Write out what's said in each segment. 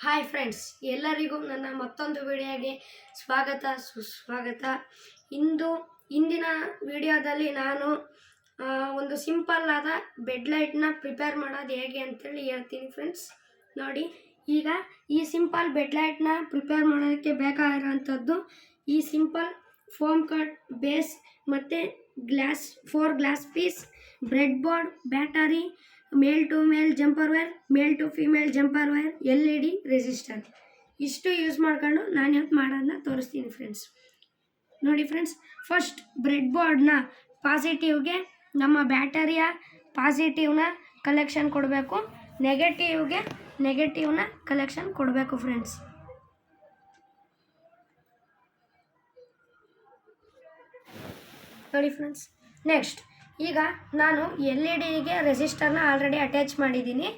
Hi friends, ಎಲ್ಲರಿಗೂ ನನ್ನ ಮತ್ತೊಂದು ವಿಡಿಯೋಗೆ ಸ್ವಾಗತ ಸುಸ್ವಾಗತ. ಇಂದಿನ ವಿಡಿಯೋದಲ್ಲಿ ನಾನು ಒಂದು ಸಿಂಪಲ್ ಆದ ಬೆಡ್ ಲೈಟ್ನ ಪ್ರಿಪೇರ್ ಮಾಡೋದು ಹೇಗೆ ಅಂತೇಳಿ ಹೇಳ್ತೀನಿ ಫ್ರೆಂಡ್ಸ್. ನೋಡಿ, ಈಗ ಈ ಸಿಂಪಲ್ ಬೆಡ್ ಲೈಟ್ನ ಪ್ರಿಪೇರ್ ಮಾಡೋದಕ್ಕೆ ಬೇಕಾಗಿರೋಂಥದ್ದು ಈ ಸಿಂಪಲ್ ಫೋಮ್ ಕಟ್ ಬೇಸ್ ಮತ್ತು 4 glass piece, bread board, battery, male to male jumper wire, male to female jumper wire, LED resistor. ಇಷ್ಟು ಯೂಸ್ ಮಾಡ್ಕೊಂಡು ನಾನು ಇವತ್ತು ಮಾಡೋದನ್ನ ತೋರಿಸ್ತೀನಿ ಫ್ರೆಂಡ್ಸ್. ನೋಡಿ ಫ್ರೆಂಡ್ಸ್, ಫಸ್ಟ್ ಬ್ರೆಡ್ ಬೋರ್ಡ್ನ ಪಾಸಿಟಿವ್ಗೆ ನಮ್ಮ ಬ್ಯಾಟರಿಯ ಪಾಸಿಟಿವ್ನ ಕಲೆಕ್ಷನ್ ಕೊಡಬೇಕು, ನೆಗೆಟಿವ್ನ ಕಲೆಕ್ಷನ್ ಕೊಡಬೇಕು ಫ್ರೆಂಡ್ಸ್. ನೋಡಿ ಫ್ರೆಂಡ್ಸ್, ನೆಕ್ಸ್ಟ್ ಈಗ ನಾನು LEDಗೆ ರೆಸಿಸ್ಟರ್ನ ಆಲ್ರೆಡಿ ಅಟ್ಯಾಚ್ ಮಾಡಿದ್ದೀನಿ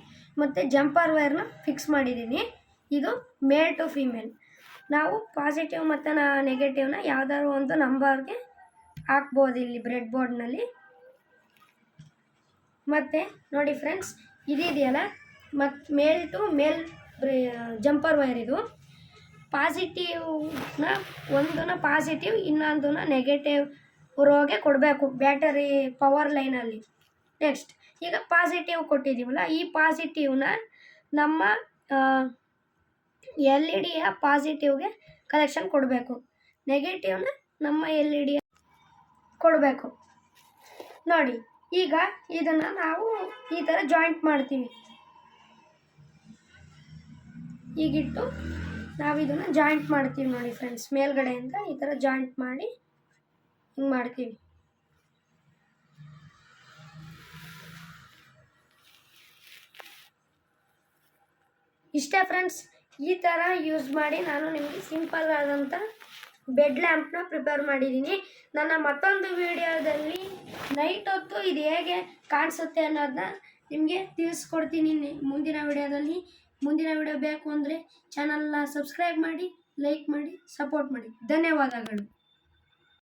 ಮತ್ತು ಜಂಪರ್ ವೈರ್ನ ಫಿಕ್ಸ್ ಮಾಡಿದ್ದೀನಿ. ಇದು ಮೇಲ್ ಟು ಫಿಮೇಲ್. ನಾವು ಪಾಸಿಟಿವ್ ಮತ್ತು ನೆಗೆಟಿವ್ನ ಯಾವುದಾದ್ರು ಒಂದು ನಂಬರ್ಗೆ ಹಾಕ್ಬೋದು ಇಲ್ಲಿ ಬ್ರೆಡ್ ಬೋರ್ಡ್ನಲ್ಲಿ. ಮತ್ತು ನೋಡಿ ಫ್ರೆಂಡ್ಸ್, ಇದೆಯಲ್ಲ, ಮತ್ತು ಮೇಲ್ ಟು ಮೇಲ್ ಜಂಪರ್ ವೈರ್. ಇದು ಪಾಸಿಟಿವ್ನ ಒಂದನ್ನ ಪಾಸಿಟಿವ್, ಇನ್ನೊಂದನ್ನ ನೆಗೆಟಿವ್ ರೋಗೆ ಕೊಡಬೇಕು ಬ್ಯಾಟರಿ ಪವರ್ ಲೈನಲ್ಲಿ. ನೆಕ್ಸ್ಟ್ ಈಗ ಪಾಸಿಟಿವ್ ಕೊಟ್ಟಿದ್ದೀವಲ್ಲ, ಈ ಪಾಸಿಟಿವ್ನ ನಮ್ಮ LEDಯ ಪಾಸಿಟಿವ್ಗೆ ಕಲೆಕ್ಷನ್ ಕೊಡಬೇಕು, ನೆಗೆಟಿವ್ನ ನಮ್ಮ LED ಕೊಡಬೇಕು. ನೋಡಿ, ಈಗ ಇದನ್ನು ನಾವು ಈ ಥರ ಜಾಯಿಂಟ್ ಮಾಡ್ತೀವಿ. ಈಗಿಟ್ಟು ನಾವು ಇದನ್ನು ಜಾಯಿಂಟ್ ಮಾಡ್ತೀವಿ. ನೋಡಿ ಫ್ರೆಂಡ್ಸ್, ಮೇಲ್ಗಡೆಯಿಂದ ಈ ಥರ ಜಾಯಿಂಟ್ ಮಾಡಿ ಹಿಂಗೆ ಮಾಡ್ತೀವಿ. ಇಷ್ಟೇ ಫ್ರೆಂಡ್ಸ್, ಈ ಥರ ಯೂಸ್ ಮಾಡಿ ನಾನು ನಿಮಗೆ ಸಿಂಪಲ್ ಆದಂಥ ಬೆಡ್ ಲ್ಯಾಂಪ್ನ ಪ್ರಿಪೇರ್ ಮಾಡಿದ್ದೀನಿ. ನನ್ನ ಮತ್ತೊಂದು ವಿಡಿಯೋದಲ್ಲಿ ನೈಟ್ ಹೊತ್ತು ಇದು ಹೇಗೆ ಕಾಣಿಸುತ್ತೆ ಅನ್ನೋದನ್ನ ನಿಮಗೆ ತಿಳಿಸ್ಕೊಡ್ತೀನಿ ಮುಂದಿನ ವಿಡಿಯೋದಲ್ಲಿ. ಮುಂದಿನ ವಿಡಿಯೋ ಬೇಕು ಅಂದರೆ ಚಾನಲ್ನ ಸಬ್ಸ್ಕ್ರೈಬ್ ಮಾಡಿ, ಲೈಕ್ ಮಾಡಿ, ಸಪೋರ್ಟ್ ಮಾಡಿ. ಧನ್ಯವಾದಗಳು.